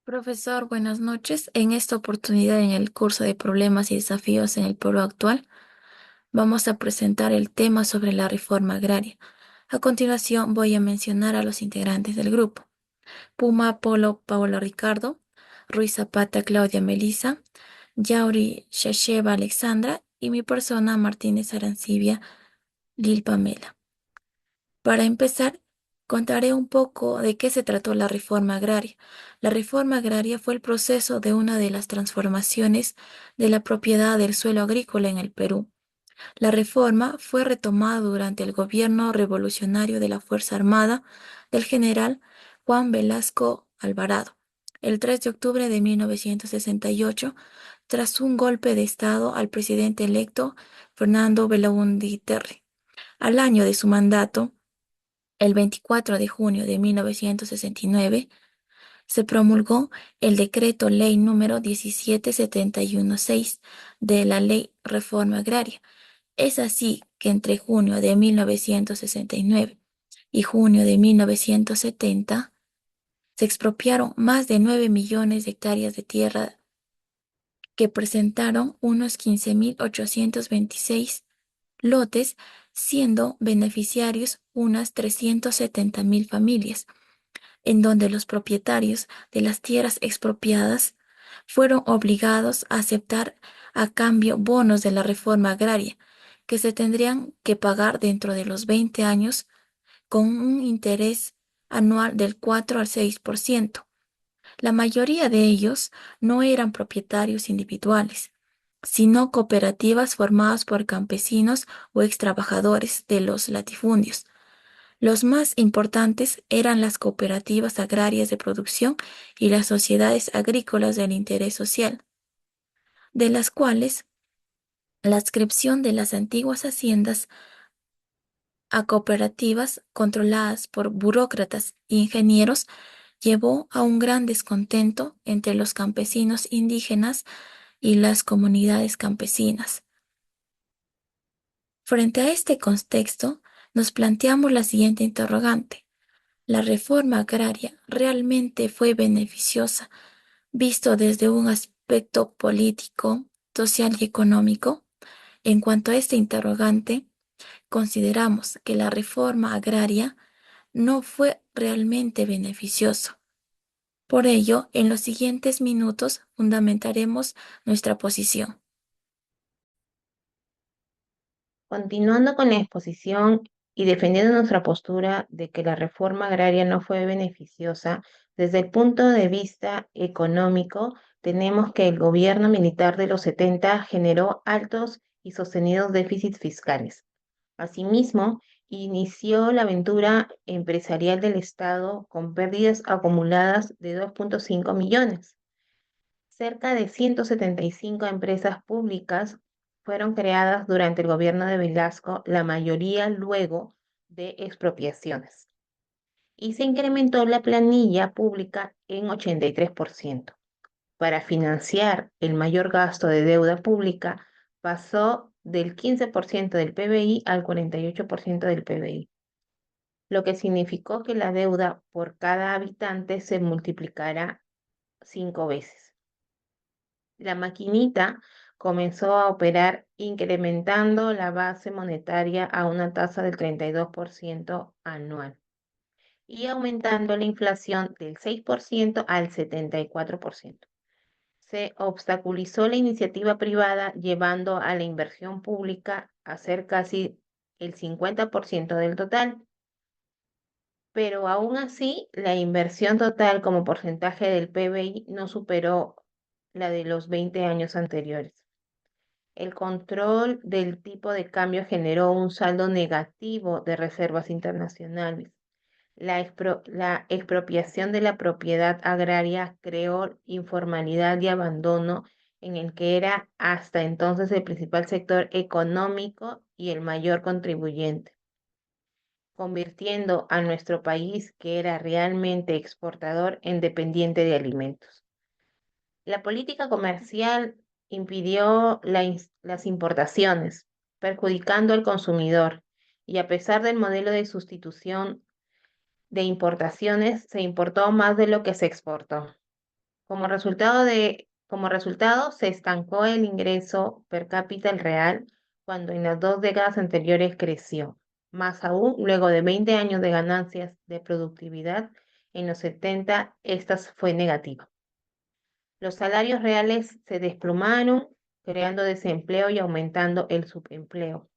Profesor, buenas noches. En esta oportunidad, en el curso de Problemas y Desafíos en el Perú actual, vamos a presentar el tema sobre la reforma agraria. A continuación, voy a mencionar a los integrantes del grupo. Puma, Polo, Paola Ricardo, Ruiz Zapata, Claudia Melisa, Yauri, Shasheva, Alexandra y mi persona, Martínez Arancibia, Lil Pamela. Para empezar, contaré un poco de qué se trató la reforma agraria. La reforma agraria fue el proceso de una de las transformaciones de la propiedad del suelo agrícola en el Perú. La reforma fue retomada durante el gobierno revolucionario de la Fuerza Armada del general Juan Velasco Alvarado, el 3 de octubre de 1968, tras un golpe de Estado al presidente electo Fernando Belaúnde Terry. Al año de su mandato, el 24 de junio de 1969 se promulgó el decreto ley número 17716 de la Ley Reforma Agraria. Es así que entre junio de 1969 y junio de 1970 se expropiaron más de 9 millones de hectáreas de tierra que presentaron unos 15.826 lotes, siendo beneficiarios unas 370.000 familias, en donde los propietarios de las tierras expropiadas fueron obligados a aceptar a cambio bonos de la reforma agraria, que se tendrían que pagar dentro de los 20 años con un interés anual del 4 al 6%. La mayoría de ellos no eran propietarios individuales, sino cooperativas formadas por campesinos o extrabajadores de los latifundios. Los más importantes eran las cooperativas agrarias de producción y las sociedades agrícolas del interés social, de las cuales la adscripción de las antiguas haciendas a cooperativas controladas por burócratas e ingenieros llevó a un gran descontento entre los campesinos indígenas y las comunidades campesinas. Frente a este contexto, nos planteamos la siguiente interrogante. ¿La reforma agraria realmente fue beneficiosa visto desde un aspecto político, social y económico? En cuanto a este interrogante, consideramos que la reforma agraria no fue realmente beneficioso. Por ello, en los siguientes minutos fundamentaremos nuestra posición. Continuando con la exposición y defendiendo nuestra postura de que la reforma agraria no fue beneficiosa, desde el punto de vista económico, tenemos que el gobierno militar de los 70 generó altos y sostenidos déficits fiscales. Asimismo, inició la aventura empresarial del Estado con pérdidas acumuladas de 2,5 millones. Cerca de 175 empresas públicas fueron creadas durante el gobierno de Velasco, la mayoría luego de expropiaciones. Y se incrementó la planilla pública en 83%. Para financiar el mayor gasto de deuda pública, pasó del 15% del PBI al 48% del PBI, lo que significó que la deuda por cada habitante se multiplicara 5 veces. La maquinita comenzó a operar incrementando la base monetaria a una tasa del 32% anual y aumentando la inflación del 6% al 74%. Se obstaculizó la iniciativa privada llevando a la inversión pública a ser casi el 50% del total, pero aún así la inversión total como porcentaje del PBI no superó la de los 20 años anteriores. El control del tipo de cambio generó un saldo negativo de reservas internacionales. La expropiación de la propiedad agraria creó informalidad y abandono en el que era hasta entonces el principal sector económico y el mayor contribuyente, convirtiendo a nuestro país, que era realmente exportador, en dependiente de alimentos. La política comercial impidió las importaciones, perjudicando al consumidor, y a pesar del modelo de sustitución de importaciones, se importó más de lo que se exportó. Como resultado, se estancó el ingreso per cápita el real cuando en las 2 décadas anteriores creció. Más aún, luego de 20 años de ganancias de productividad, en los 70 esta fue negativa. Los salarios reales se desplomaron, creando desempleo y aumentando el subempleo.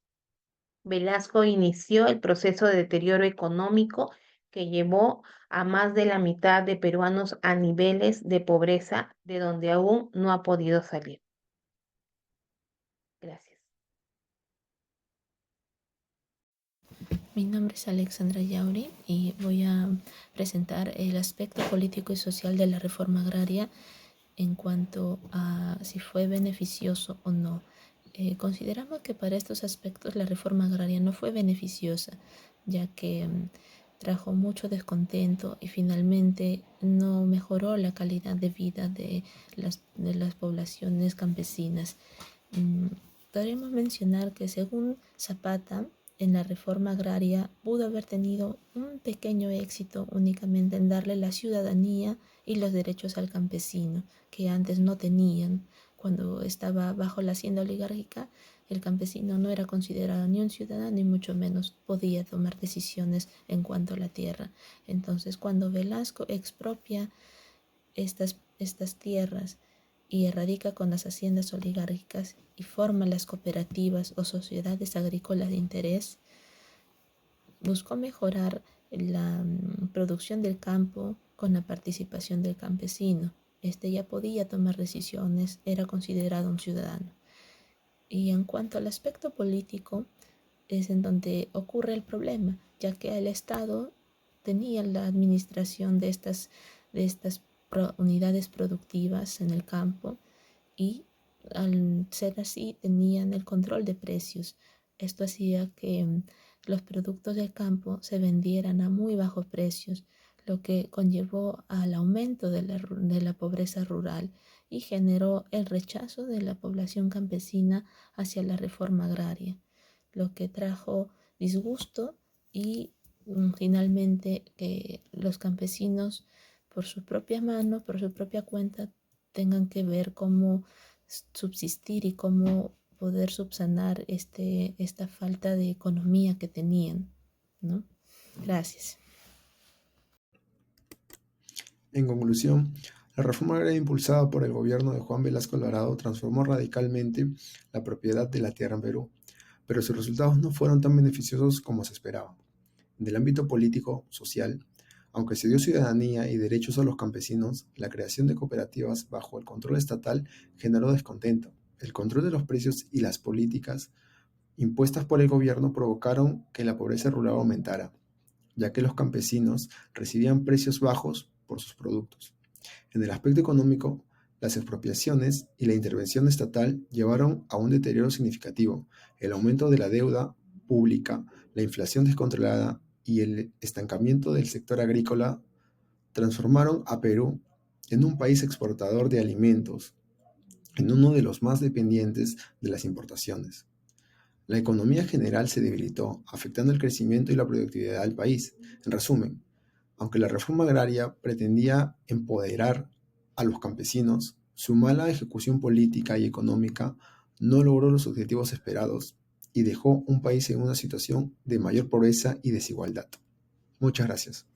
Velasco inició el proceso de deterioro económico que llevó a más de la mitad de peruanos a niveles de pobreza de donde aún no ha podido salir. Gracias. Mi nombre es Alexandra Yauri y voy a presentar el aspecto político y social de la reforma agraria en cuanto a si fue beneficioso o no. Consideramos que para estos aspectos la reforma agraria no fue beneficiosa, ya que trajo mucho descontento y finalmente no mejoró la calidad de vida de las poblaciones campesinas. Podríamos mencionar que según Zapata, en la reforma agraria pudo haber tenido un pequeño éxito únicamente en darle la ciudadanía y los derechos al campesino, que antes no tenían. Cuando estaba bajo la hacienda oligárquica, el campesino no era considerado ni un ciudadano ni mucho menos podía tomar decisiones en cuanto a la tierra. Entonces, cuando Velasco expropia estas tierras y erradica con las haciendas oligárquicas y forma las cooperativas o sociedades agrícolas de interés, buscó mejorar la producción del campo con la participación del campesino. Este ya podía tomar decisiones, era considerado un ciudadano. Y en cuanto al aspecto político, es en donde ocurre el problema, ya que el Estado tenía la administración de estas unidades productivas en el campo y al ser así tenían el control de precios. Esto hacía que los productos del campo se vendieran a muy bajos precios, lo que conllevó al aumento de la pobreza rural y generó el rechazo de la población campesina hacia la reforma agraria, lo que trajo disgusto y finalmente que los campesinos por su propia mano, por su propia cuenta, tengan que ver cómo subsistir y cómo poder subsanar esta falta de economía que tenían, ¿no? Gracias. En conclusión, la reforma agraria impulsada por el gobierno de Juan Velasco Alvarado transformó radicalmente la propiedad de la tierra en Perú, pero sus resultados no fueron tan beneficiosos como se esperaba. En el ámbito político, social, aunque se dio ciudadanía y derechos a los campesinos, la creación de cooperativas bajo el control estatal generó descontento. El control de los precios y las políticas impuestas por el gobierno provocaron que la pobreza rural aumentara, ya que los campesinos recibían precios bajos por sus productos. En el aspecto económico, las expropiaciones y la intervención estatal llevaron a un deterioro significativo. El aumento de la deuda pública, la inflación descontrolada y el estancamiento del sector agrícola transformaron a Perú en un país exportador de alimentos, en uno de los más dependientes de las importaciones. La economía general se debilitó, afectando el crecimiento y la productividad del país. En resumen, aunque la reforma agraria pretendía empoderar a los campesinos, su mala ejecución política y económica no logró los objetivos esperados y dejó un país en una situación de mayor pobreza y desigualdad. Muchas gracias.